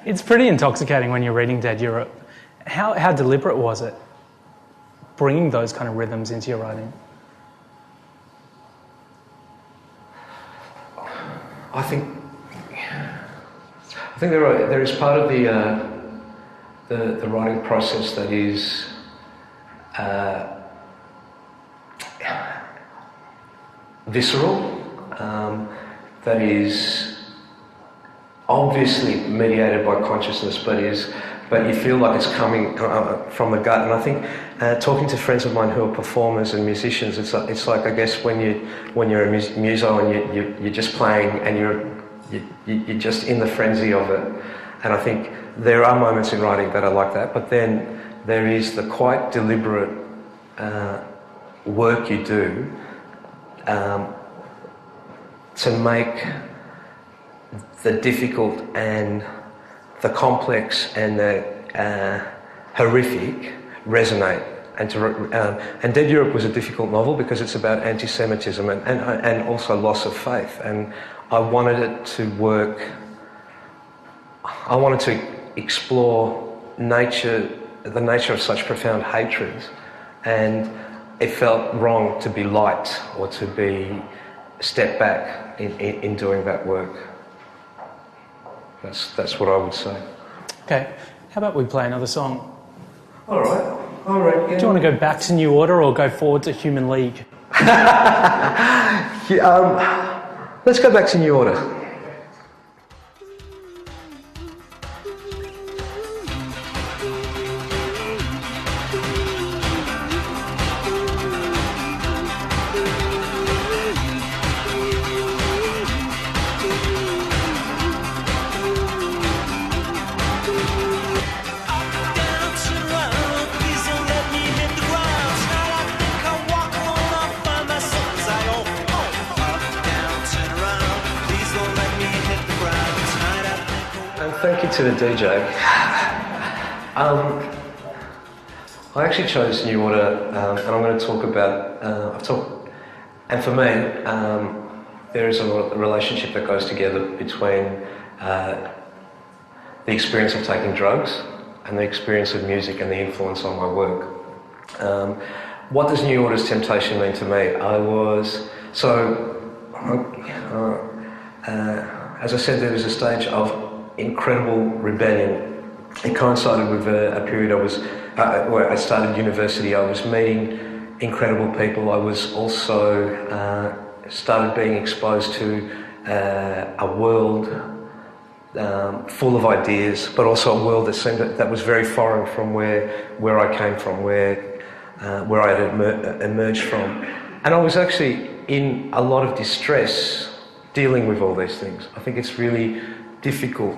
It's pretty intoxicating when you're reading Dead Europe. How deliberate was it, bringing those kind of rhythms into your writing? I think there is part of the writing process that is visceral, that is obviously mediated by consciousness, but you feel like it's coming from the gut. And I think talking to friends of mine who are performers and musicians, it's like I guess when you're a muso and you're just playing and you're just in the frenzy of it. And I think there are moments in writing that are like that, but then there is the quite deliberate work you do to make the difficult and the complex and the horrific resonate. And Dead Europe was a difficult novel because it's about anti-Semitism and also loss of faith. And I wanted it to work. I wanted to explore the nature of such profound hatred, and it felt wrong to be light or to be step back in doing that work. That's what I would say. Okay, how about we play another song? All right. Yeah. Do you want to go back to New Order or go forward to Human League? Let's go back to New Order. Thank you to the DJ. I actually chose New Order, and I'm going to talk about. And for me, there is a relationship that goes together between the experience of taking drugs and the experience of music and the influence on my work. What does New Order's temptation mean to me? As I said, there was a stage of incredible rebellion. It coincided with a period where I started university. I was meeting incredible people. I was also started being exposed to a world full of ideas, but also a world that was very foreign from where I came from, where I had emerged from. And I was actually in a lot of distress dealing with all these things. I think it's really difficult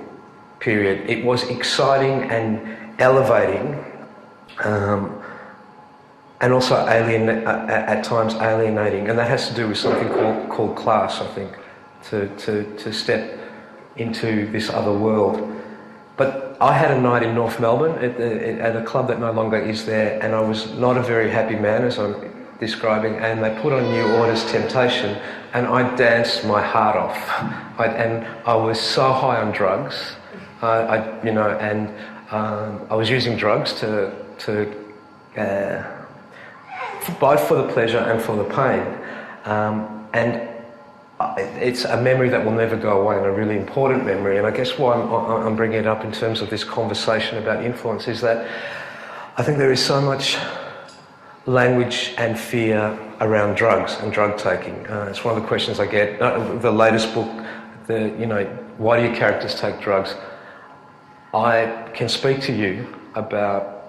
period. It was exciting and elevating, and also at times alienating, and that has to do with something called class, I think, to step into this other world. But I had a night in North Melbourne at a club that no longer is there, and I was not a very happy man, as I'm describing, and they put on New Order's Temptation, and I danced my heart off. And I was so high on drugs, I was using drugs to both for the pleasure and for the pain. And it's a memory that will never go away, and a really important memory. And I guess why I'm bringing it up in terms of this conversation about influence is that I think there is so much language and fear around drugs and drug taking. It's one of the questions I get. The latest book, why do your characters take drugs? I can speak to you about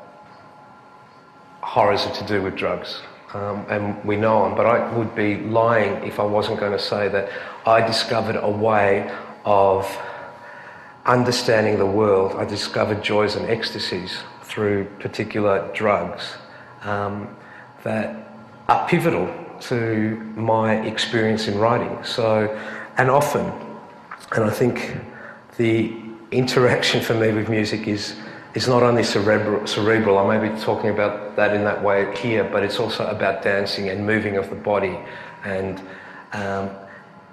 horrors to do with drugs, and we know them, but I would be lying if I wasn't going to say that I discovered a way of understanding the world. I discovered joys and ecstasies through particular drugs that are pivotal to my experience in writing. And often, and I think the interaction for me with music is not only cerebral, I may be talking about that in that way here, but it's also about dancing and moving of the body, and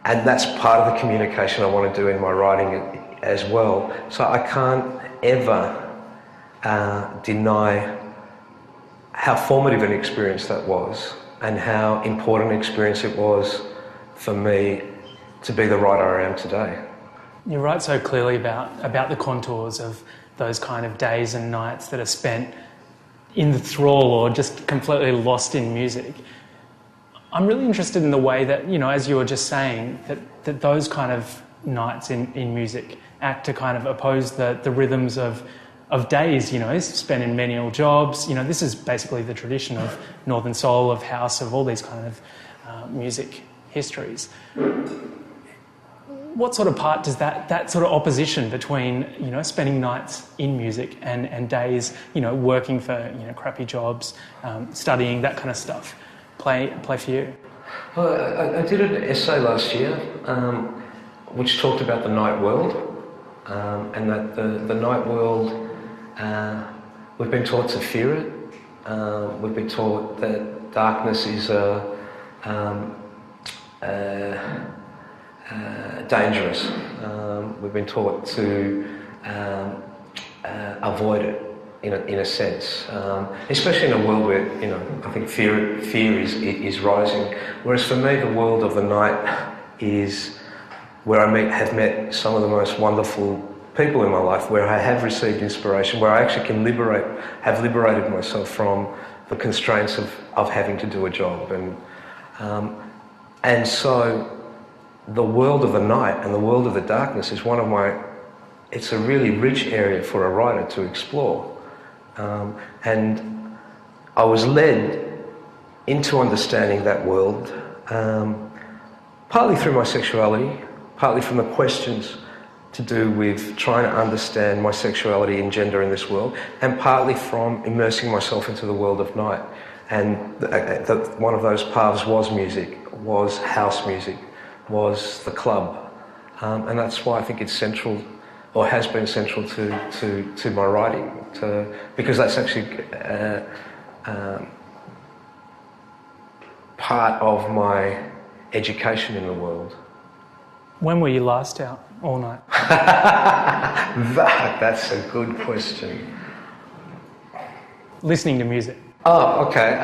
that's part of the communication I want to do in my writing. as well. So I can't ever deny how formative an experience that was and how important an experience it was for me to be the writer I am today. You write so clearly about the contours of those kind of days and nights that are spent in the thrall or just completely lost in music. I'm really interested in the way that, as you were just saying, that those kind of nights in music act to kind of oppose the rhythms of days, spent in menial jobs. This is basically the tradition of Northern Soul, of house, of all these kind of music histories. What sort of part does that sort of opposition between, spending nights in music and days, working for, crappy jobs, studying, that kind of stuff, play for you? Well, I did an essay last year which talked about the night world, and that the night world, we've been taught to fear it. We've been taught that darkness is dangerous. We've been taught to avoid it in a sense, especially in a world where I think fear is rising. Whereas for me, the world of the night is where I have met some of the most wonderful people in my life, where I have received inspiration, where I actually have liberated myself from the constraints of having to do a job, and so the world of the night and the world of the darkness is it's a really rich area for a writer to explore. And I was led into understanding that world, partly through my sexuality, partly from the questions to do with trying to understand my sexuality and gender in this world, and partly from immersing myself into the world of night. And one of those paths was music, was house music, was the club, and that's why I think it's central, or has been central to my writing, because that's actually part of my education in the world. When were you last out all night? That's a good question. Listening to music. Oh, okay.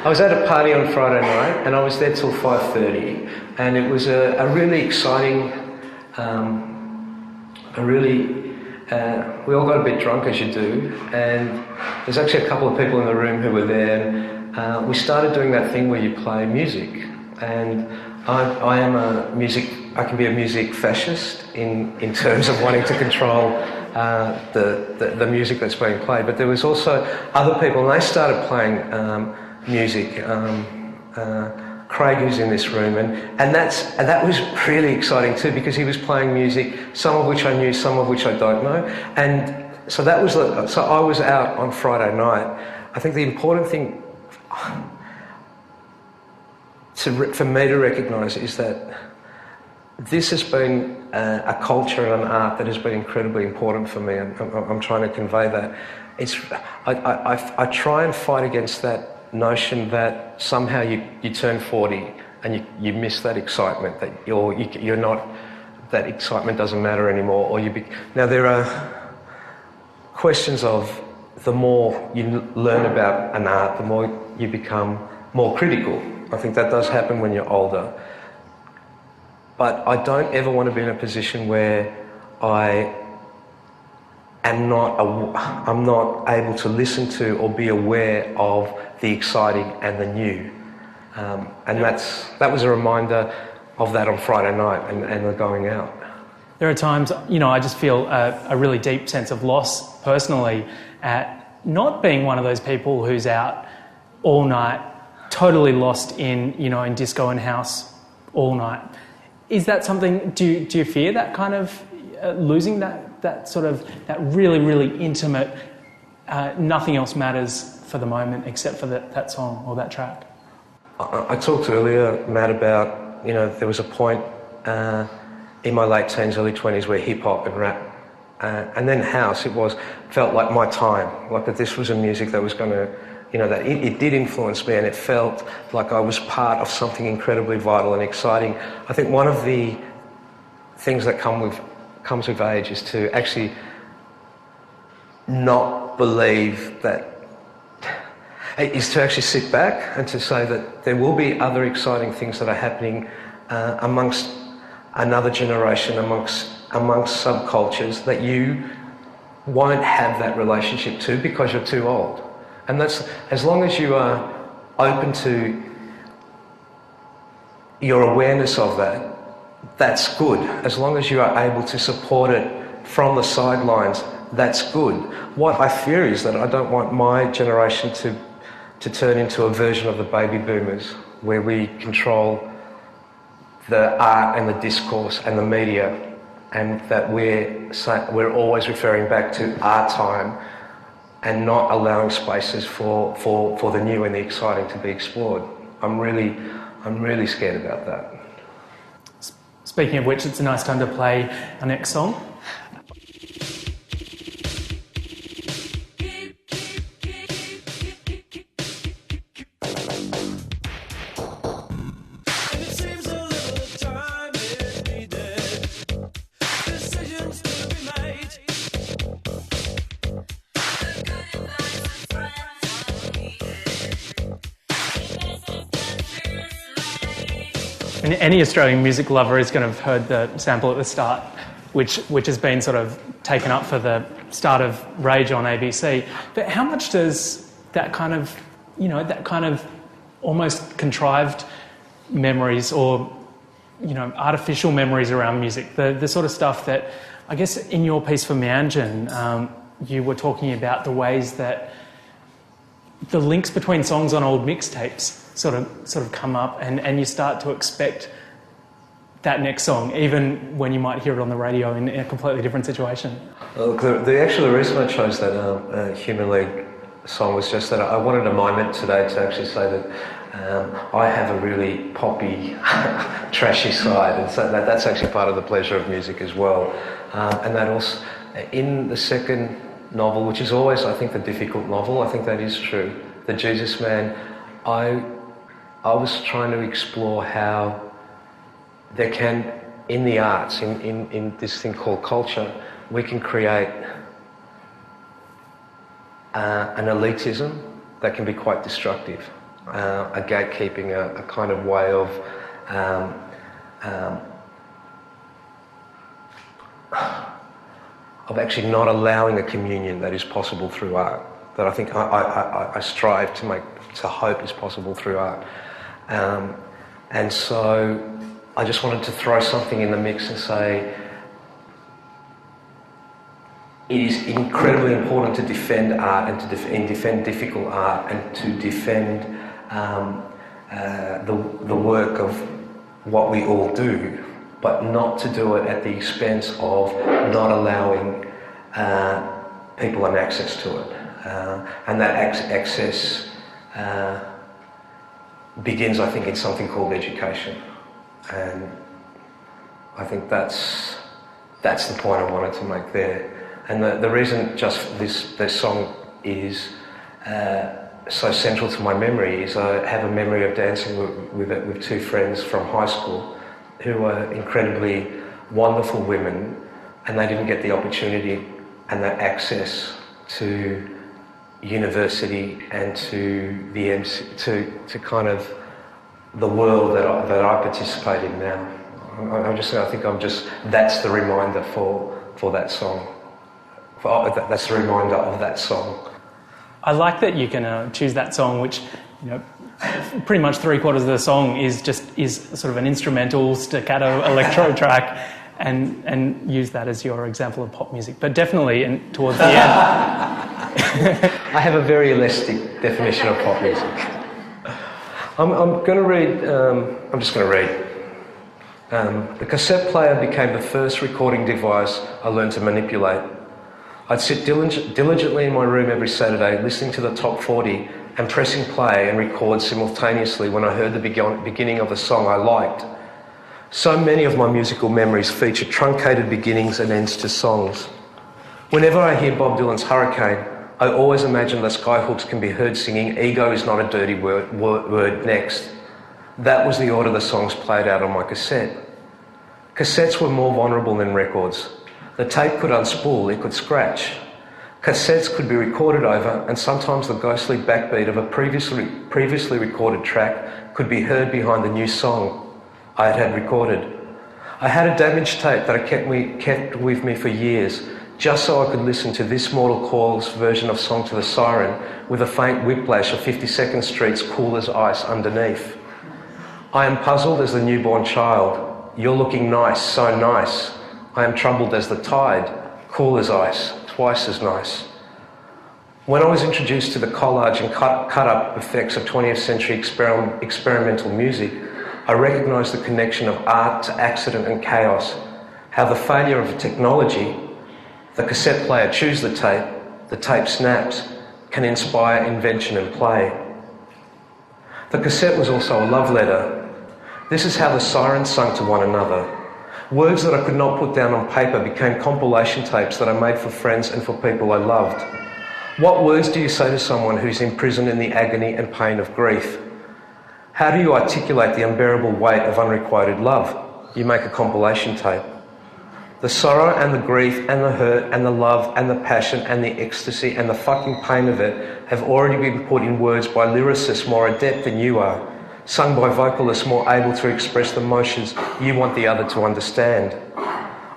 I was at a party on Friday night, and I was there till 5:30, and it was a really exciting, we all got a bit drunk, as you do, and there's actually a couple of people in the room who were there, and we started doing that thing where you play music, and I can be a music fascist in terms of wanting to control the music that's being played, but there was also other people, and they started playing music. Craig, who's in this room, and that was really exciting too, because he was playing music, some of which I knew, some of which I don't know, and so so I was out on Friday night. I think the important thing for me to recognise is that this has been a culture and an art that has been incredibly important for me, and I'm trying to convey that. I try and fight against that notion that somehow you turn 40 and you miss that excitement, that you're not, that excitement doesn't matter anymore, or now there are questions of, the more you learn about an art, the more you become more critical. I think that does happen when you're older, but I don't ever want to be in a position where I'm not able to listen to or be aware of the exciting and the new, and that was a reminder of that on Friday night and the going out. There are times, I just feel a really deep sense of loss personally at not being one of those people who's out all night, totally lost in disco and house all night. Is that something? Do you fear that kind of losing that sort of, that really, really intimate, nothing else matters for the moment except for that song or that track? I talked earlier, Matt, about, there was a point in my late teens, early 20s where hip-hop and rap, and then house, felt like my time, like that this was a music that was going to, that it did influence me, and it felt like I was part of something incredibly vital and exciting. I think one of the things that comes with age is to actually not believe that, is to actually sit back and to say that there will be other exciting things that are happening amongst another generation, amongst subcultures that you won't have that relationship to because you're too old. And that's, as long as you are open to your awareness of that, that's good. As long as you are able to support it from the sidelines, that's good. What I fear is that I don't want my generation to turn into a version of the baby boomers where we control the art and the discourse and the media, and that we're always referring back to our time and not allowing spaces for the new and the exciting to be explored. I'm really scared about that. Speaking of which, it's a nice time to play our next song. And any Australian music lover is going to have heard the sample at the start, which has been sort of taken up for the start of Rage on ABC. But how much does that kind of, that kind of almost contrived memories or, artificial memories around music, the sort of stuff that, I guess in your piece for Meanjin, you were talking about the ways that the links between songs on old mixtapes sort of come up, and you start to expect that next song, even when you might hear it on the radio in a completely different situation. Look, the reason I chose that Human League song was just that I wanted a moment today to actually say that I have a really poppy, trashy side, and so that's actually part of the pleasure of music as well. And that also, in the second novel, which is always, I think, the difficult novel, I think that is true, The Jesus Man, I was trying to explore how there can, in the arts, in this thing called culture, we can create an elitism that can be quite destructive, a gatekeeping, a kind of way of actually not allowing a communion that is possible through art, that I think I strive to hope is possible through art. And so I just wanted to throw something in the mix and say it is incredibly important to defend art and to defend difficult art and to defend the work of what we all do, but not to do it at the expense of not allowing people an access to it. And that access begins, I think, in something called education. And I think that's the point I wanted to make there. And the reason just this song is so central to my memory is I have a memory of dancing with two friends from high school who were incredibly wonderful women, and they didn't get the opportunity and the access to university and to the to kind of the world that I participate in now. That's the reminder for that song. That's the reminder of that song. I like that you can choose that song, which, pretty much 3/4 of the song is sort of an instrumental staccato electro track, and use that as your example of pop music. But definitely, towards the end, I have a very elastic definition of pop music. I'm going to read. I'm just going to read. The cassette player became the first recording device I learned to manipulate. I'd sit diligently in my room every Saturday, listening to the top 40 and pressing play and record simultaneously when I heard the beginning of the song I liked. So many of my musical memories feature truncated beginnings and ends to songs. Whenever I hear Bob Dylan's Hurricane, I always imagine the Skyhooks can be heard singing "Ego is not a dirty word next." That was the order the songs played out on my cassette. Cassettes were more vulnerable than records. The tape could unspool, it could scratch. Cassettes could be recorded over, and sometimes the ghostly backbeat of a previously recorded track could be heard behind the new song I had recorded. I had a damaged tape that I kept with me for years, just so I could listen to This Mortal Coil's version of Song to the Siren with a faint whiplash of 52nd Street's Cool as Ice underneath. I am puzzled as the newborn child. You're looking nice, so nice. I am troubled as the tide, cool as ice, twice as nice. When I was introduced to the collage and cut-up effects of 20th century experimental music, I recognised the connection of art to accident and chaos, how the failure of technology, the cassette player chews the tape snaps, can inspire invention and play. The cassette was also a love letter. This is how the sirens sung to one another. Words that I could not put down on paper became compilation tapes that I made for friends and for people I loved. What words do you say to someone who's imprisoned in the agony and pain of grief? How do you articulate the unbearable weight of unrequited love? You make a compilation tape. The sorrow and the grief and the hurt and the love and the passion and the ecstasy and the fucking pain of it have already been put in words by lyricists more adept than you are, sung by vocalists more able to express the emotions you want the other to understand.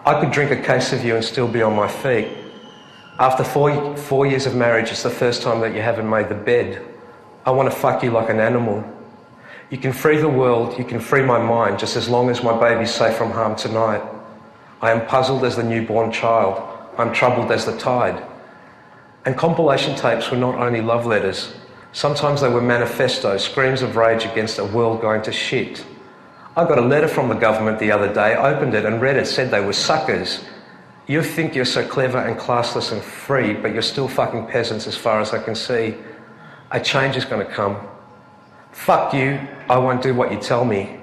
I could drink a case of you and still be on my feet. After four years of marriage, it's the first time that you haven't made the bed. I want to fuck you like an animal. You can free the world, you can free my mind, just as long as my baby's safe from harm tonight. I am puzzled as the newborn child. I'm troubled as the tide. And compilation tapes were not only love letters. Sometimes they were manifestos, screams of rage against a world going to shit. I got a letter from the government the other day, opened it and read it, said they were suckers. You think you're so clever and classless and free, but you're still fucking peasants as far as I can see. A change is going to come. Fuck you, I won't do what you tell me.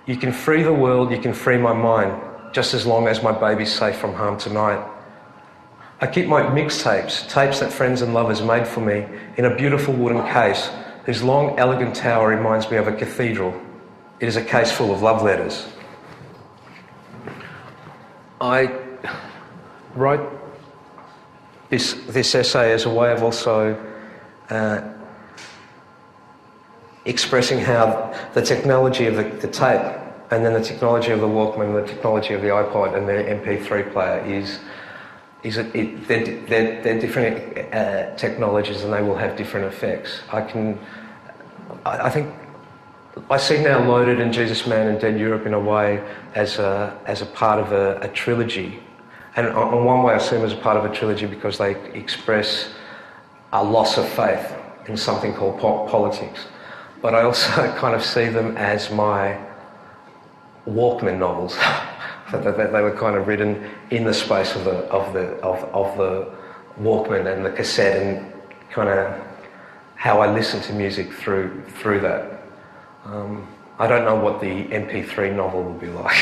You can free the world, you can free my mind, just as long as my baby's safe from harm tonight. I keep my mixtapes, tapes that friends and lovers made for me, in a beautiful wooden case whose long, elegant tower reminds me of a cathedral. It is a case full of love letters. I wrote this essay as a way of also expressing how the technology of the tape and then the technology of the Walkman, the technology of the iPod and the MP3 player they're different technologies and they will have different effects. I think I see now Loaded and Jesus Man and Dead Europe in a way as a part of a trilogy. And on one way I see them as a part of a trilogy because they express a loss of faith in something called politics. But I also kind of see them as my Walkman novels. That they were kind of written in the space of the Walkman and the cassette, and kind of how I listen to music through that. I don't know what the MP3 novel will be like.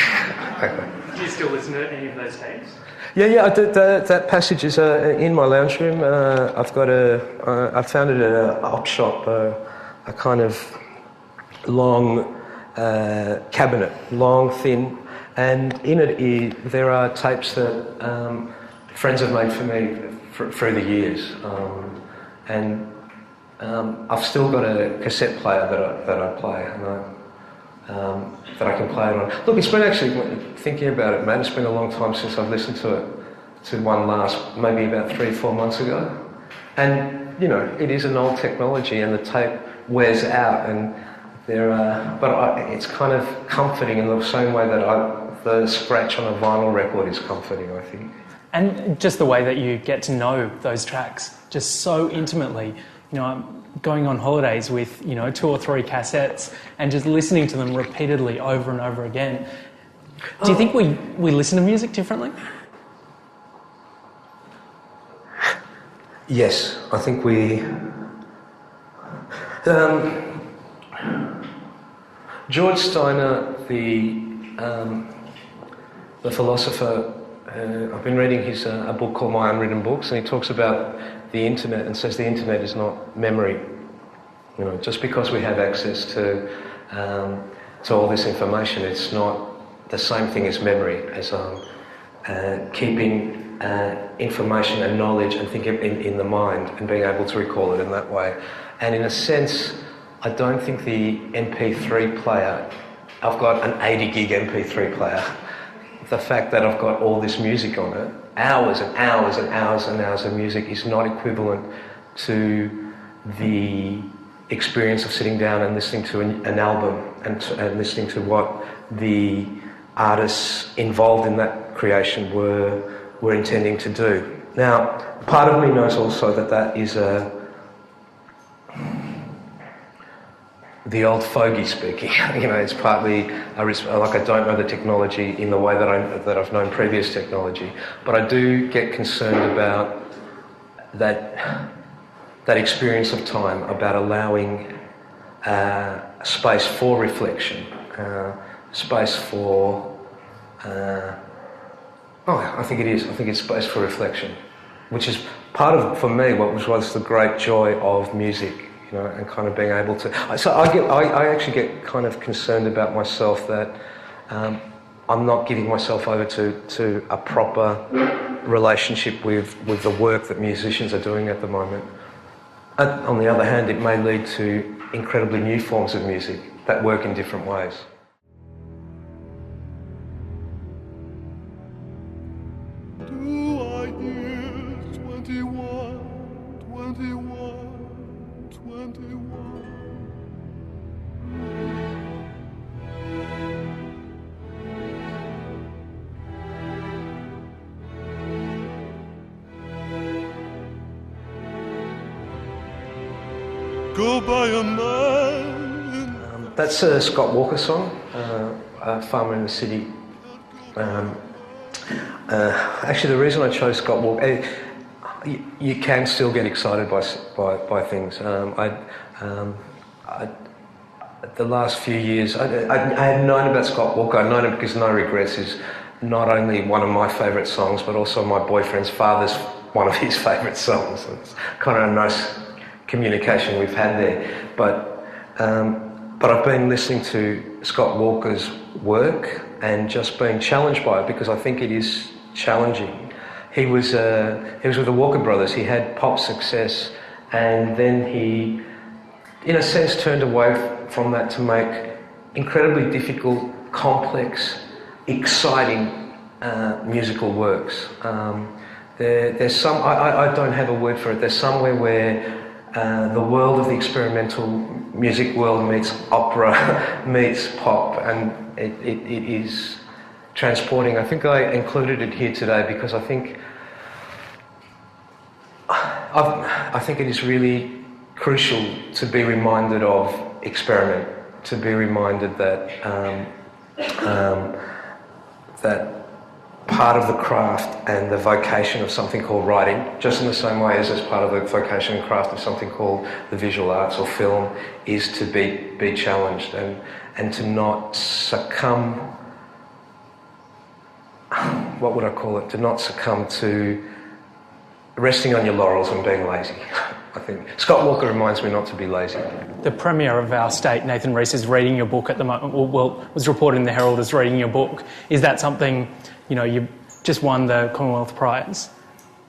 Do you still listen to any of those tapes? Yeah. That passage is in my lounge room. I found it at a op shop, a kind of long cabinet, long, thin, and in it there are tapes that friends have made for me through the years, and I've still got a cassette player that I play, and that I can play it on. Look, it's been actually, thinking about it, man, it's been a long time since I've listened to one last, maybe about 3 or 4 months ago, and you know, it is an old technology, and the tape wears out, and it's kind of comforting in the same way that the scratch on a vinyl record is comforting, I think. And just the way that you get to know those tracks just so intimately. You know, I'm going on holidays with, 2 or 3 cassettes and just listening to them repeatedly over and over again. Do you think we listen to music differently? Yes, I think we... George Steiner, the philosopher, I've been reading a book called My Unwritten Books, and he talks about the internet and says the internet is not memory. You know, just because we have access to all this information, it's not the same thing as memory, as keeping information and knowledge and thinking in the mind and being able to recall it in that way. And in a sense, I don't think the MP3 player, I've got an 80 gig MP3 player. The fact that I've got all this music on it, hours and hours and hours and hours of music, is not equivalent to the experience of sitting down and listening to an album and listening to what the artists involved in that creation were intending to do. Now, part of me knows also that is the old fogey speaking. It's partly like I don't know the technology in the way that I've known previous technology, but I do get concerned about that experience of time, about allowing space for reflection, space for. I think it is. I think it's space for reflection, which is part of, for me, what was the great joy of music. And kind of being able to. So I actually get kind of concerned about myself that I'm not giving myself over to a proper relationship with the work that musicians are doing at the moment. On the other hand, it may lead to incredibly new forms of music that work in different ways. Do I hear 21, 21? 21. Go by a man. That's a Scott Walker song, Farmer in the City. Actually, the reason I chose Scott Walker. You can still get excited by things. The last few years, I had known about Scott Walker. I'd known him because No Regrets is not only one of my favourite songs, but also my boyfriend's father's one of his favourite songs. It's kind of a nice communication we've had there. But I've been listening to Scott Walker's work and just being challenged by it, because I think it is challenging. He was with the Walker Brothers. He had pop success, and then he, in a sense, turned away from that to make incredibly difficult, complex, exciting musical works. There's some, I don't have a word for it. There's somewhere where the world of the experimental music world meets opera, meets pop, and it is transporting. I think I included it here today because I think it is really crucial to be reminded of experiment, to be reminded that that part of the craft and the vocation of something called writing, just in the same way as part of the vocation and craft of something called the visual arts or film, is to be challenged and to not succumb. What would I call it? To not succumb to resting on your laurels and being lazy. I think Scott Walker reminds me not to be lazy. The Premier of our state, Nathan Rees, is reading your book at the moment. Well, was reported in the Herald as reading your book. Is that something, you just won the Commonwealth Prize?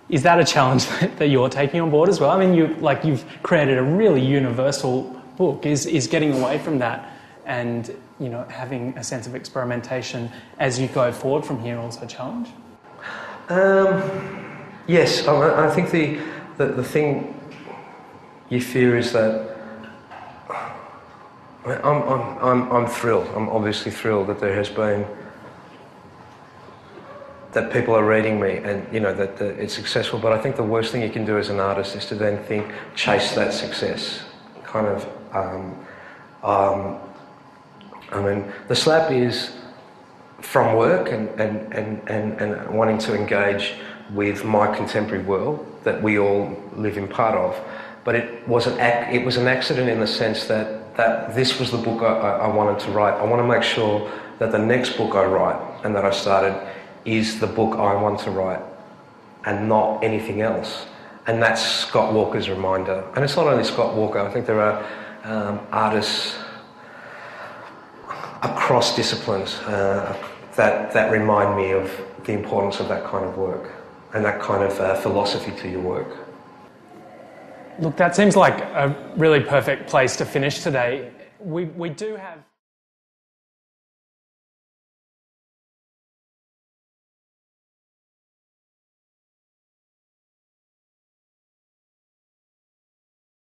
Is that a challenge that you're taking on board as well? I mean, you've created a really universal book. Is getting away from that and having a sense of experimentation as you go forward from here also a challenge? Yes, I think the thing you fear is that I'm thrilled. I'm obviously thrilled that there has been, that people are reading me and that it's successful. But I think the worst thing you can do as an artist is to then chase that success. I mean, the slap is from work and wanting to engage with my contemporary world that we all live in part of. But it was an accident in the sense that this was the book I wanted to write. I want to make sure that the next book I write and that I started is the book I want to write and not anything else. And that's Scott Walker's reminder. And it's not only Scott Walker. I think there are artists across disciplines. that remind me of the importance of that kind of work and that kind of philosophy to your work. Look, that seems like a really perfect place to finish today. We do have...